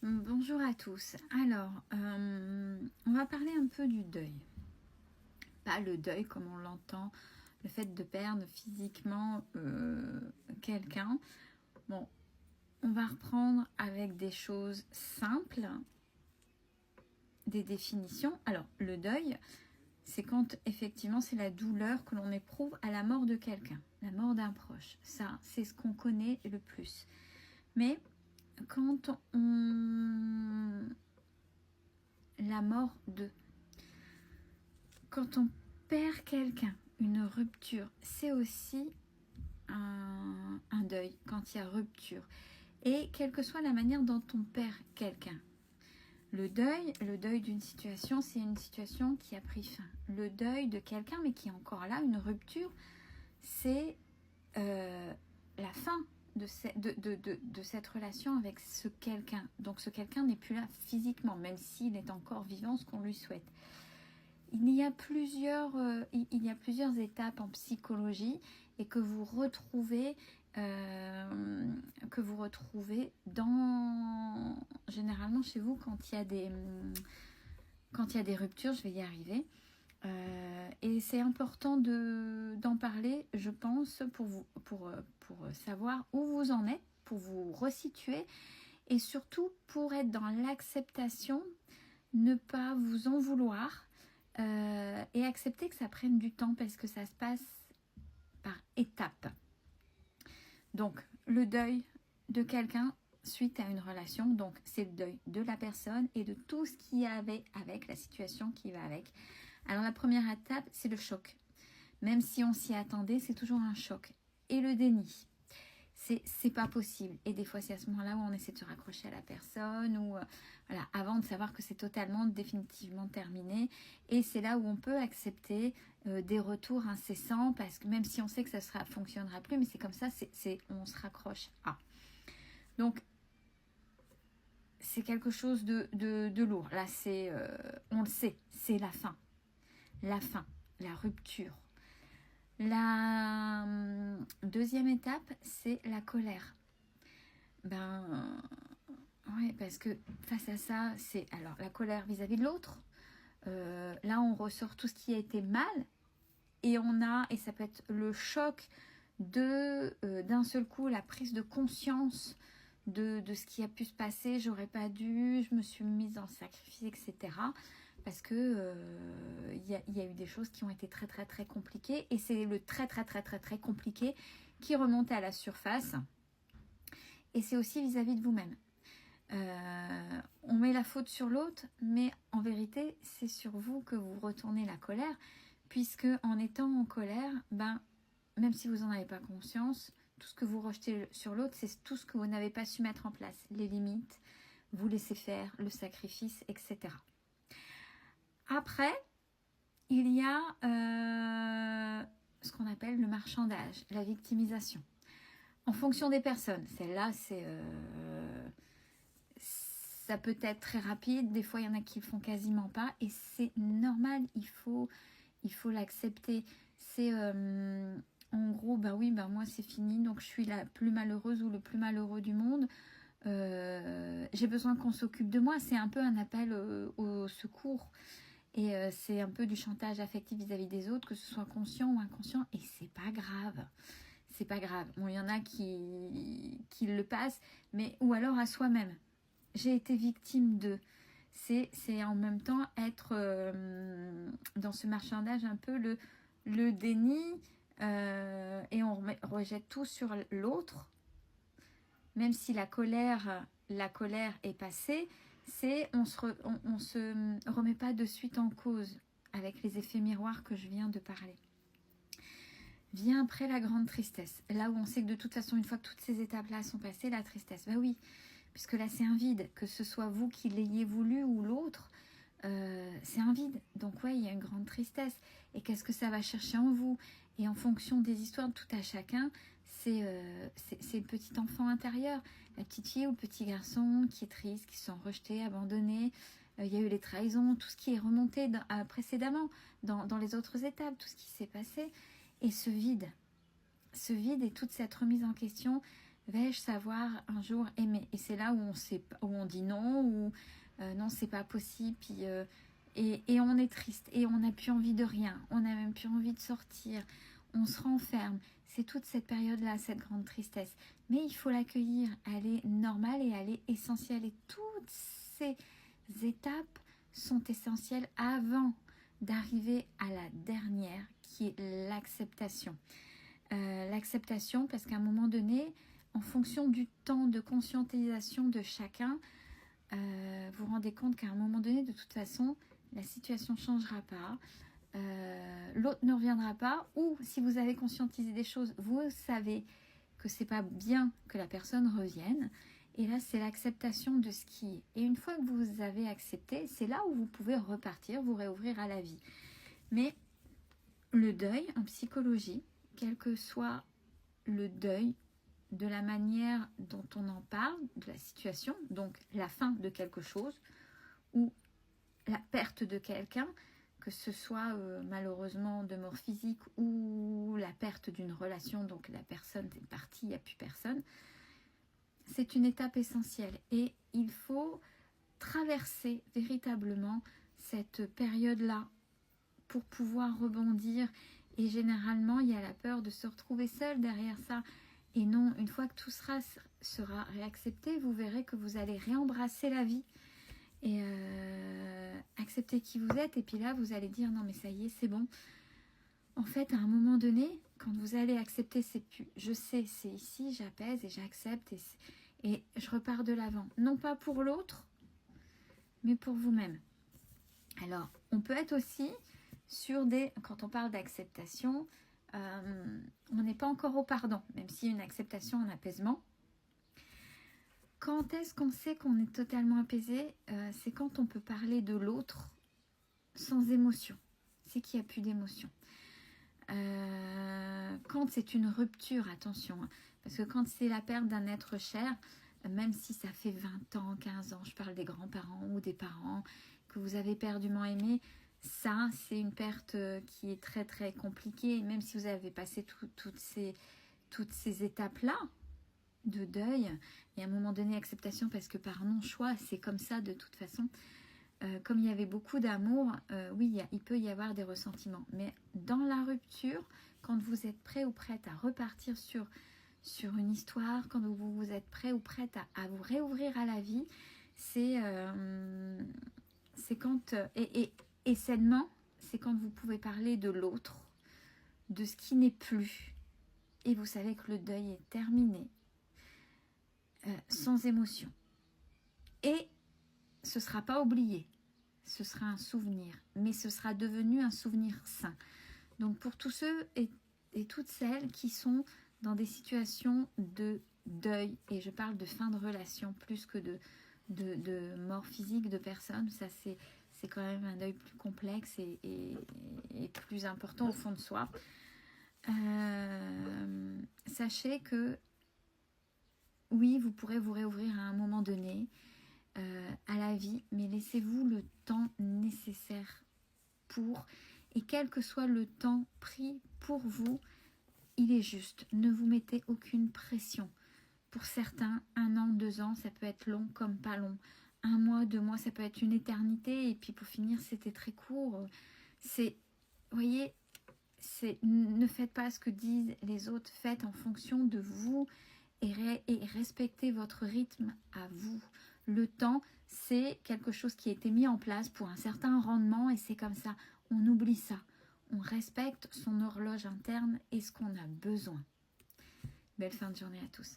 Bonjour à tous. Alors, on va parler un peu du deuil. Pas le deuil comme on l'entend, le fait de perdre physiquement quelqu'un. Bon, on va reprendre avec des choses simples, des définitions. Alors, le deuil, c'est quand effectivement c'est la douleur que l'on éprouve à la mort de quelqu'un, la mort d'un proche. Ça, c'est ce qu'on connaît le plus. Mais quand on... la mort de... Quand on perd quelqu'un, une rupture, c'est aussi un deuil quand il y a rupture. Et quelle que soit la manière dont on perd quelqu'un. Le deuil d'une situation, c'est une situation qui a pris fin. Le deuil de quelqu'un, mais qui est encore là, une rupture, c'est la fin de cette relation avec ce quelqu'un. Donc ce quelqu'un n'est plus là physiquement, même s'il est encore vivant, ce qu'on lui souhaite. Il y a plusieurs étapes en psychologie et que vous retrouvez généralement chez vous quand il y a des ruptures, je vais y arriver. Et c'est important d'en parler, je pense, pour savoir où vous en êtes, pour vous resituer et surtout pour être dans l'acceptation, ne pas vous en vouloir. Et accepter que ça prenne du temps parce que ça se passe par étapes. Donc, le deuil de quelqu'un suite à une relation, donc c'est le deuil de la personne et de tout ce qui y avait avec, la situation qui va avec. Alors, la première étape, c'est le choc. Même si on s'y attendait, c'est toujours un choc. Et le déni. C'est pas possible. Et des fois, c'est à ce moment-là où on essaie de se raccrocher à la personne ou voilà, avant de savoir que c'est totalement, définitivement terminé. Et c'est là où on peut accepter des retours incessants parce que même si on sait que ça ne fonctionnera plus, mais c'est comme ça, on se raccroche à. Donc, c'est quelque chose de lourd. Là, on le sait, c'est la fin. La fin, la rupture. La deuxième étape, c'est la colère. Ouais, parce que face à ça, c'est alors la colère vis-à-vis de l'autre. Là, on ressort tout ce qui a été mal et ça peut être le choc d'un seul coup, la prise de conscience de ce qui a pu se passer. J'aurais pas dû, je me suis mise dans le sacrifice, etc. Parce que y a eu des choses qui ont été très très très compliquées et c'est le très très très très très compliqué qui remonte à la surface. Et c'est aussi vis-à-vis de vous-même. On met la faute sur l'autre, mais en vérité, c'est sur vous que vous retournez la colère, puisque en étant en colère, même si vous n'en avez pas conscience, tout ce que vous rejetez sur l'autre, c'est tout ce que vous n'avez pas su mettre en place, les limites, vous laissez faire, le sacrifice, etc. Après, il y a ce qu'on appelle le marchandage, la victimisation. En fonction des personnes, celle-là, ça peut être très rapide, des fois il y en a qui le font quasiment pas et c'est normal, il faut l'accepter. C'est en gros, moi c'est fini, donc je suis la plus malheureuse ou le plus malheureux du monde. J'ai besoin qu'on s'occupe de moi, c'est un peu un appel au secours et c'est un peu du chantage affectif vis-à-vis des autres, que ce soit conscient ou inconscient, et c'est pas grave. C'est pas grave. Bon, il y en a qui le passent, mais ou alors à soi-même. J'ai été victime de. C'est en même temps être dans ce marchandage un peu le déni et on rejette tout sur l'autre. Même si la colère est passée, on se remet pas de suite en cause avec les effets miroirs que je viens de parler. Vient après la grande tristesse. Là où on sait que de toute façon, une fois que toutes ces étapes-là sont passées, la tristesse, oui, puisque là c'est un vide, que ce soit vous qui l'ayez voulu ou l'autre, c'est un vide. Donc ouais, il y a une grande tristesse. Et qu'est-ce que ça va chercher en vous? Et en fonction des histoires de tout à chacun, c'est le petit enfant intérieur, la petite fille ou le petit garçon qui est triste, qui se sent rejeté, abandonné. Il y a eu les trahisons, tout ce qui est remonté précédemment dans les autres étapes, tout ce qui s'est passé. Et ce vide et toute cette remise en question vais-je savoir un jour aimer? Et c'est là où on dit non, ou non, c'est pas possible, puis, et on est triste, et on n'a plus envie de rien, on n'a même plus envie de sortir, on se renferme. C'est toute cette période-là, cette grande tristesse. Mais il faut l'accueillir, elle est normale et elle est essentielle. Et toutes ces étapes sont essentielles avant d'arriver à la dernière, qui est l'acceptation. L'acceptation, parce qu'à un moment donné, en fonction du temps de conscientisation de chacun, vous vous rendez compte qu'à un moment donné, de toute façon, la situation ne changera pas, l'autre ne reviendra pas, ou si vous avez conscientisé des choses, vous savez que c'est pas bien que la personne revienne, et là c'est l'acceptation de ce qui est. Et une fois que vous avez accepté, c'est là où vous pouvez repartir, vous réouvrir à la vie. Mais le deuil en psychologie, quel que soit le deuil, de la manière dont on en parle, de la situation, donc la fin de quelque chose, ou la perte de quelqu'un, que ce soit malheureusement de mort physique ou la perte d'une relation, donc la personne est partie, il n'y a plus personne, c'est une étape essentielle. Et il faut traverser véritablement cette période-là pour pouvoir rebondir. Et généralement, il y a la peur de se retrouver seul derrière ça. Et non, une fois que tout sera réaccepté, vous verrez que vous allez réembrasser la vie et accepter qui vous êtes. Et puis là, vous allez dire, non mais ça y est, c'est bon. En fait, à un moment donné, quand vous allez accepter, c'est plus, je sais, c'est ici, j'apaise et j'accepte et je repars de l'avant. Non pas pour l'autre, mais pour vous-même. Alors, on peut être aussi sur des... Quand on parle d'acceptation, on n'est pas encore au pardon, même s'il y a une acceptation en apaisement. Quand est-ce qu'on sait qu'on est totalement apaisé? C'est quand on peut parler de l'autre sans émotion. C'est qu'il n'y a plus d'émotion. Quand c'est une rupture, attention, hein, parce que quand c'est la perte d'un être cher, même si ça fait 20 ans, 15 ans, je parle des grands-parents ou des parents que vous avez perdument aimés, ça, c'est une perte qui est très très compliquée. Et même si vous avez passé toutes ces étapes-là de deuil, et à un moment donné, acceptation, parce que par non-choix, c'est comme ça de toute façon. Comme il y avait beaucoup d'amour, oui, il peut y avoir des ressentiments. Mais dans la rupture, quand vous êtes prêt ou prête à repartir sur une histoire, quand vous êtes prêt ou prête à vous réouvrir à la vie, c'est quand... Et sainement, c'est quand vous pouvez parler de l'autre, de ce qui n'est plus. Et vous savez que le deuil est terminé, sans émotion. Et ce ne sera pas oublié, ce sera un souvenir, mais ce sera devenu un souvenir sain. Donc pour tous ceux et toutes celles qui sont dans des situations de deuil, et je parle de fin de relation plus que de mort physique de personnes, ça c'est quand même un deuil plus complexe et plus important au fond de soi. Sachez que oui, vous pourrez vous réouvrir à un moment donné à la vie, mais laissez-vous le temps nécessaire pour, et quel que soit le temps pris pour vous, il est juste. Ne vous mettez aucune pression. Pour certains, 1 an, 2 ans, ça peut être long comme pas long. 1 mois, 2 mois, ça peut être une éternité, et puis pour finir, c'était très court. Vous voyez, ne faites pas ce que disent les autres, faites en fonction de vous et respectez votre rythme à vous. Le temps, c'est quelque chose qui a été mis en place pour un certain rendement et c'est comme ça. On oublie ça. On respecte son horloge interne et ce qu'on a besoin. Belle fin de journée à tous.